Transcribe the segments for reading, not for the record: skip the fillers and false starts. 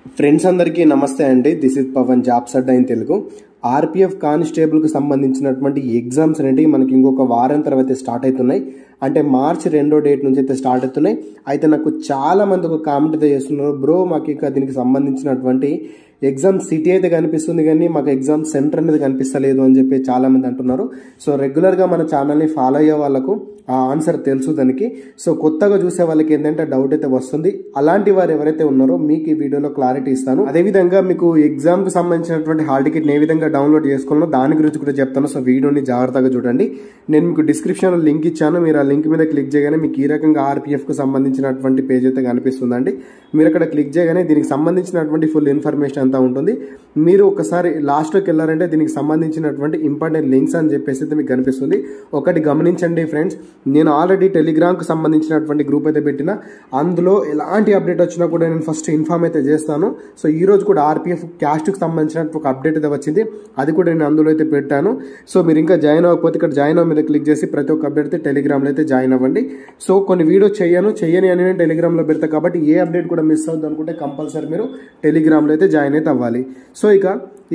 Friends అందరికీ నమస్తే అండి. This is Pavan, jobs Adda in Telugu. RPF కానిస్టేబుల్కి సంబంధించినటువంటి ఎగ్జామ్స్ అనేవి మనకి ఇంకొక వారం తర్వాత స్టార్ట్ అవుతున్నాయి. అంటే మార్చి 2వ డేట్ నుంచి అయితే స్టార్ట్ అవుతున్నాయి. అయితే నాకు చాలా మంది ఒక కామెంట్ అయితే చేస్తున్నారు, బ్రో మాకు ఇక దీనికి సంబంధించినటువంటి ఎగ్జామ్ సిటీ అయితే కనిపిస్తుంది కానీ మాకు ఎగ్జామ్ సెంటర్ అనేది కనిపిస్తలేదు అని చెప్పి చాలా మంది అంటున్నారు. సో రెగ్యులర్గా మన ఛానల్ని ఫాలో అయ్యే వాళ్ళకు ఆ ఆన్సర్ తెలుసు దానికి. సో కొత్తగా చూసే వాళ్ళకి ఏంటంటే డౌట్ అయితే వస్తుంది. అలాంటి వారు ఎవరైతే ఉన్నారో మీకు ఈ వీడియోలో క్లారిటీ ఇస్తాను. అదేవిధంగా మీకు ఎగ్జామ్కి సంబంధించినటువంటి హాల్ టికెట్ని ఏ విధంగా డౌన్లోడ్ చేసుకోవాలో దాని గురించి కూడా చెప్తాను. సో వీడియోని జాగ్రత్తగా చూడండి. నేను మీకు డిస్క్రిప్షన్లో లింక్ ఇచ్చాను. మీరు ఆ లింక్ మీద క్లిక్ చేయగానే మీకు ఈ రకంగా ఆర్పిఎఫ్కి సంబంధించినటువంటి పేజ్ అయితే కనిపిస్తుందండి. మీరు అక్కడ క్లిక్ చేయగానే దీనికి సంబంధించినటువంటి ఫుల్ ఇన్ఫర్మేషన్ అంతా ఉంటుంది. మీరు ఒకసారి లాస్ట్లోకి వెళ్ళారంటే దీనికి సంబంధించినటువంటి ఇంపార్టెంట్ లింక్స్ అని చెప్పేసి అయితే మీకు కనిపిస్తుంది. ఒకటి గమనించండి ఫ్రెండ్స్, నేను ఆల్రెడీ టెలిగ్రామ్కి సంబంధించినటువంటి గ్రూప్ అయితే పెట్టిన, అందులో ఎలాంటి అప్డేట్ వచ్చినా కూడా నేను ఫస్ట్ ఇన్ఫార్మ్ అయితే చేస్తాను. సో ఈ రోజు కూడా ఆర్పిఎఫ్ క్యాస్ట్కి సంబంధించినటువంటి ఒక అప్డేట్ అయితే వచ్చింది, అది కూడా నేను అందులో అయితే పెట్టాను. సో మీరు ఇంకా జాయిన్ అవ్వకపోతే ఇక్కడ జాయిన్ అవ్వ మీద క్లిక్ చేసి ప్రతి ఒక్క అప్డేట్ అయితే టెలిగ్రామ్లో అయితే జాయిన్ అవ్వండి. సో కొన్ని వీడియోస్ చేయని అని నేను టెలిగ్రామ్లో పెడతా కాబట్టి ఏ అప్డేట్ కూడా మిస్ అవుతుంది అనుకుంటే కంపల్సరీ మీరు టెలిగ్రామ్లో అయితే జాయిన్ అయితే అవ్వాలి. సో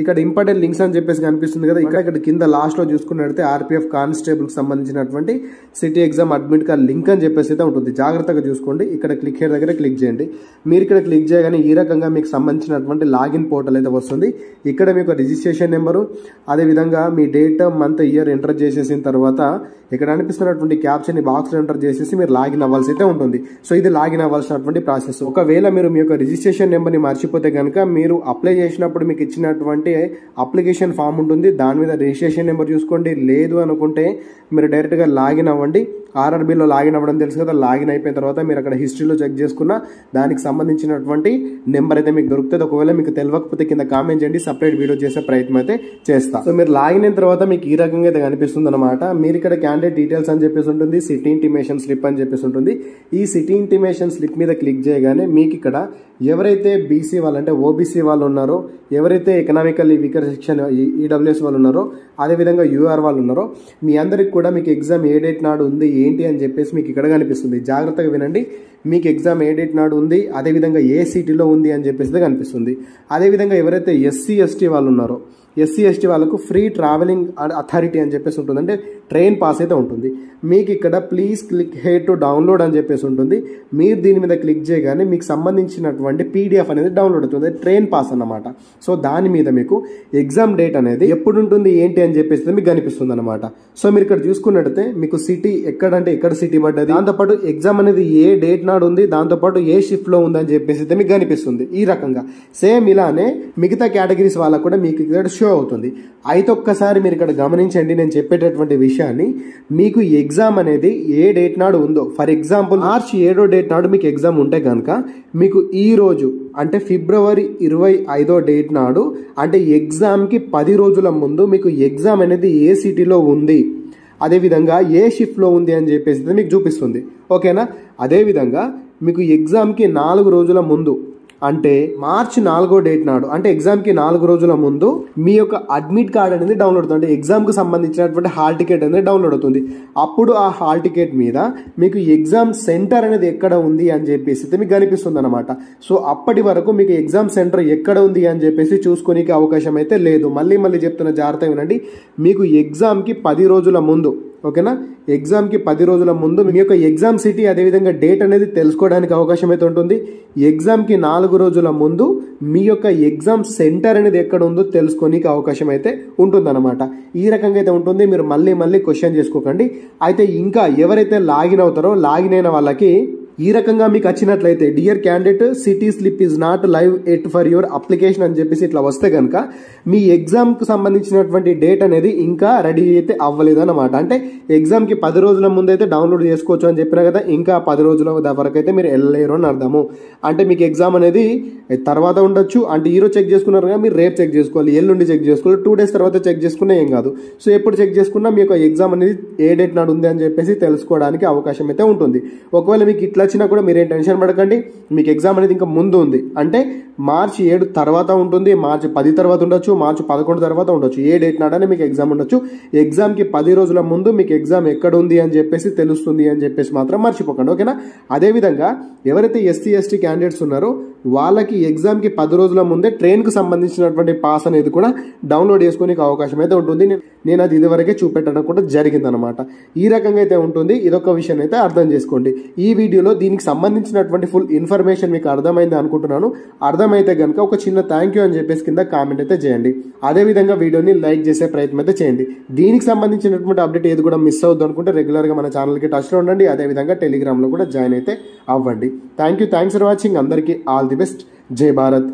ఇక్కడ ఇంపార్టెంట్ లింక్స్ అని చెప్పేసి కనిపిస్తుంది కదా, ఇక్కడ కింద లాస్ట్లో చూసుకున్నట్లయితే ఆర్పిఎఫ్ కానిస్టేబుల్కి సంబంధించినటువంటి city exam admit card link అని చెప్పేసి అయితే ఉంటుంది. జాగ్రత్తగా చూసుకోండి. ఇక్కడ క్లిక్ హియర్ దగ్గర క్లిక్ చేయండి. మీరు ఇక్కడ క్లిక్ చేయగానే ఈ రకంగా మీకు సంబంధించినటువంటి లాగిన్ పోర్టల్ అయితే వస్తుంది. ఇక్కడ మీకు రిజిస్ట్రేషన్ నెంబరు, అదేవిధంగా మీ డేట్, మంత్, ఇయర్ ఎంటర్ చేసేసిన తర్వాత ఇక్కడ అనిపిస్తున్నటువంటి క్యాప్షన్ బాక్స్లో ఎంటర్ చేసేసి మీరు లాగిన్ అవ్వాల్సి అయితే ఉంటుంది. సో ఇది లాగిన్ అవ్వాల్సినటువంటి ప్రాసెస్. ఒకవేళ మీరు మీ యొక్క రిజిస్ట్రేషన్ నెంబర్ని మర్చిపోతే కనుక మీరు అప్లై చేసినప్పుడు మీకు ఇచ్చినటువంటి అప్లికేషన్ ఫామ్ ఉంటుంది, దాని మీద రిజిస్ట్రేషన్ నెంబర్ చూసుకోండి. లేదు అనుకుంటే మీరు డైరెక్ట్గా లాగిన్ అవ్వండి. ఆర్ఆర్బీలో లాగిన్ అవ్వడం తెలుసు కదా, లాగిన్ అయిపోయిన తర్వాత మీరు అక్కడ హిస్టరీలో చెక్ చేసుకున్న దానికి సంబంధించినటువంటి నెంబర్ అయితే మీకు దొరుకుతుంది. ఒకవేళ మీకు తెలియకపోతే కింద కామెంట్ చేయండి, సపరేట్ వీడియో చేసే ప్రయత్నం అయితే చేస్తా. సో మీరు లాగిన్ అయిన తర్వాత మీకు ఈ రకంగా అయితే కనిపిస్తుంది అనమాట. మీరు ఇక్కడ క్యాండిడేట్ డీటెయిల్స్ అని చెప్పేసి ఉంటుంది, సిటీ ఇంటిమేషన్ స్లిప్ అని చెప్పేసి ఉంటుంది. ఈ సిటీ ఇంటిమేషన్ స్లిప్ మీద క్లిక్ చేయగానే మీకు ఇక్కడ ఎవరైతే బీసీ వాళ్ళు అంటే ఓబీసీ వాళ్ళు ఉన్నారో, ఎవరైతే ఎకనామికల్లీ వీకర్ సెక్షన్ ఈడబ్ల్యూఎస్ వాళ్ళు ఉన్నారో, అదేవిధంగా యూఆర్ వాళ్ళు ఉన్నారో, మీ అందరికి కూడా మీకు ఎగ్జామ్ ఏ డేట్ నాడు ఉంది ఏంటి అని చెప్పేసి మీకు ఇక్కడ కనిపిస్తుంది. జాగ్రత్తగా వినండి. మీకు ఎగ్జామ్ ఏ డేట్ నాడు ఉంది, అదేవిధంగా ఏ సిటీలో ఉంది అని చెప్పేసి కనిపిస్తుంది. అదేవిధంగా ఎవరైతే ఎస్సీ ఎస్టీ వాళ్ళు ఉన్నారో, ఎస్సీ ఎస్టీ వాళ్ళకు ఫ్రీ ట్రావెలింగ్ అథారిటీ అని చెప్పేసి ఉంటుంది, అంటే ట్రైన్ పాస్ అయితే ఉంటుంది. మీకు ఇక్కడ please click hair to download అని చెప్పేసి ఉంటుంది. మీరు దీని మీద క్లిక్ చేయగానే మీకు సంబంధించినటువంటి పీడిఎఫ్ అనేది డౌన్లోడ్ అవుతుంది, ట్రైన్ పాస్ అన్నమాట. సో దాని మీద మీకు ఎగ్జామ్ డేట్ అనేది ఎప్పుడు ఉంటుంది ఏంటి అని చెప్పేసి మీకు కనిపిస్తుంది అనమాట. సో మీరు ఇక్కడ చూసుకున్నట్టయితే మీకు సిటీ ఎక్కడంటే ఎక్కడ సిటీ పడ్డది, దాంతోపాటు ఎగ్జామ్ అనేది ఏ డేట్ నాడు ఉంది, దాంతోపాటు ఏ షిఫ్ట్ లో ఉంది అని చెప్పేసి మీకు కనిపిస్తుంది. ఈ రకంగా సేమ్ ఇలానే మిగతా కేటగిరీస్ వాళ్ళకు కూడా మీకు ఇక్కడ షో అవుతుంది. అయితే ఒక్కసారి మీరు ఇక్కడ గమనించండి, నేను చెప్పేటటువంటి విషయాన్ని. మీకు ఎగ్జామ్ అనేది ఏ డేట్ నాడు ఉందో, ఫర్ ఎగ్జాంపుల్ మార్చి 7వ డేట్ నాడు మీకు ఎగ్జామ్ ఉంటే కనుక మీకు ఈ రోజు అంటే ఫిబ్రవరి 25వ డేట్ నాడు అంటే ఎగ్జామ్కి 10 రోజుల ముందు మీకు ఎగ్జామ్ అనేది ఏ సిటీలో ఉంది, అదేవిధంగా ఏ షిఫ్ట్లో ఉంది అని చెప్పేసి మీకు చూపిస్తుంది. ఓకేనా? అదేవిధంగా మీకు ఎగ్జామ్కి 4 రోజుల ముందు అంటే మార్చి 4వ డేట్ నాడు అంటే ఎగ్జామ్కి 4 రోజుల ముందు మీ యొక్క అడ్మిట్ కార్డ్ అనేది డౌన్లోడ్ అవుతుంది, అంటే ఎగ్జామ్కి సంబంధించినటువంటి హాల్ టికెట్ అనేది డౌన్లోడ్ అవుతుంది. అప్పుడు ఆ హాల్ టికెట్ మీద మీకు ఎగ్జామ్ సెంటర్ అనేది ఎక్కడ ఉంది అని చెప్పేసి మీకు కనిపిస్తుంది అనమాట. సో అప్పటి వరకు మీకు ఎగ్జామ్ సెంటర్ ఎక్కడ ఉంది అని చెప్పేసి చూసుకోనికి అవకాశం అయితే లేదు. మళ్ళీ చెప్తున్న జాగ్రత్త వినండి. మీకు ఎగ్జామ్కి 10 రోజుల ముందు, ఓకేనా, ఎగ్జామ్కి 10 రోజుల ముందు మీ యొక్క ఎగ్జామ్ సిటీ అదేవిధంగా డేట్ అనేది తెలుసుకోవడానికి అవకాశం అయితే ఉంటుంది. ఎగ్జామ్కి 4 రోజుల ముందు మీ యొక్క ఎగ్జామ్ సెంటర్ అనేది ఎక్కడ ఉందో తెలుసుకోనికి అవకాశం అయితే ఉంటుందన్నమాట. ఈ రకంగా అయితే ఉంటుంది. మీరు మళ్ళీ క్వశ్చన్ చేసుకోకండి. అయితే ఇంకా ఎవరైతే లాగిన్ అవుతారో, లాగిన్ అయిన వాళ్ళకి ఈ రకంగా మీకు వచ్చినట్లయితే dear candidate city slip is not live at for your application అని చెప్పేసి ఇట్లా వస్తే కనుక మీ ఎగ్జామ్కి సంబంధించినటువంటి డేట్ అనేది ఇంకా రెడీ అయితే అవ్వలేదు అనమాట. అంటే ఎగ్జామ్కి 10 రోజుల ముందు అయితే డౌన్లోడ్ చేసుకోవచ్చు అని చెప్పినా కదా, ఇంకా 10 రోజుల వరకు అయితే మీరు వెళ్ళలేరు అని అర్థము. అంటే మీకు ఎగ్జామ్ అనేది తర్వాత ఉండొచ్చు. అంటే ఈరోజు చెక్ చేసుకున్నారు కదా, మీరు రేపు చెక్ చేసుకోవాలి, ఎల్లుండి చెక్ చేసుకోవాలి, 2 డేస్ తర్వాత చెక్ చేసుకున్నా ఏం కాదు. సో ఎప్పుడు చెక్ చేసుకున్నా మీ యొక్క ఎగ్జామ్ అనేది ఏ డేట్ నాడు ఉంది అని చెప్పేసి తెలుసుకోవడానికి అవకాశం అయితే ఉంటుంది. ఒకవేళ మీకు ఇట్లా వచ్చినా కూడా మీరేం టెన్షన్ పడకండి. మీకు ఎగ్జామ్ అనేది ఇంకా ముందు ఉంది, అంటే మార్చి 7 తర్వాత ఉంటుంది, మార్చి 10 తర్వాత ఉండొచ్చు, మార్చి 11 తర్వాత ఉండొచ్చు. ఏ డేట్ నాడని మీకు ఎగ్జామ్ ఉండొచ్చు. ఎగ్జామ్కి 10 రోజుల ముందు మీకు ఎగ్జామ్ ఎక్కడ ఉంది అని చెప్పేసి తెలుస్తుంది అని చెప్పేసి మాత్రం మర్చిపోకండి. ఓకేనా? అదేవిధంగా ఎవరైతే ఎస్సీ ఎస్టీ క్యాండిడేట్స్ ఉన్నారో వాళ్ళకి ఎగ్జామ్కి 10 రోజుల ముందే ట్రైన్కు సంబంధించినటువంటి పాస్ అనేది కూడా డౌన్లోడ్ చేసుకునే అవకాశం అయితే ఉంటుంది. నేను అది ఇదివరకే చూపెట్టడం కూడా జరిగిందనమాట. ఈ రకంగా అయితే ఉంటుంది. ఇదొక విషయం అయితే అర్థం చేసుకోండి. ఈ వీడియోలో దీనికి సంబంధించినటువంటి ఫుల్ ఇన్ఫర్మేషన్ మీకు అర్థమైంది అనుకుంటున్నాను. అర్థమైతే కనుక ఒక చిన్న థ్యాంక్ యూ అని చెప్పేసి కింద కామెంట్ అయితే చేయండి. అదేవిధంగా వీడియోని లైక్ చేసే ప్రయత్నం అయితే చేయండి. దీనికి సంబంధించినటువంటి అప్డేట్ ఏది కూడా మిస్ అవుద్దు అనుకుంటే రెగ్యులర్గా మన ఛానల్కి టచ్లో ఉండండి. అదేవిధంగా టెలిగ్రామ్లో కూడా జాయిన్ అయితే అవ్వండి. Thanks for watching. అందరికీ ఆల్ ది బెస్ట్. జై భారత్.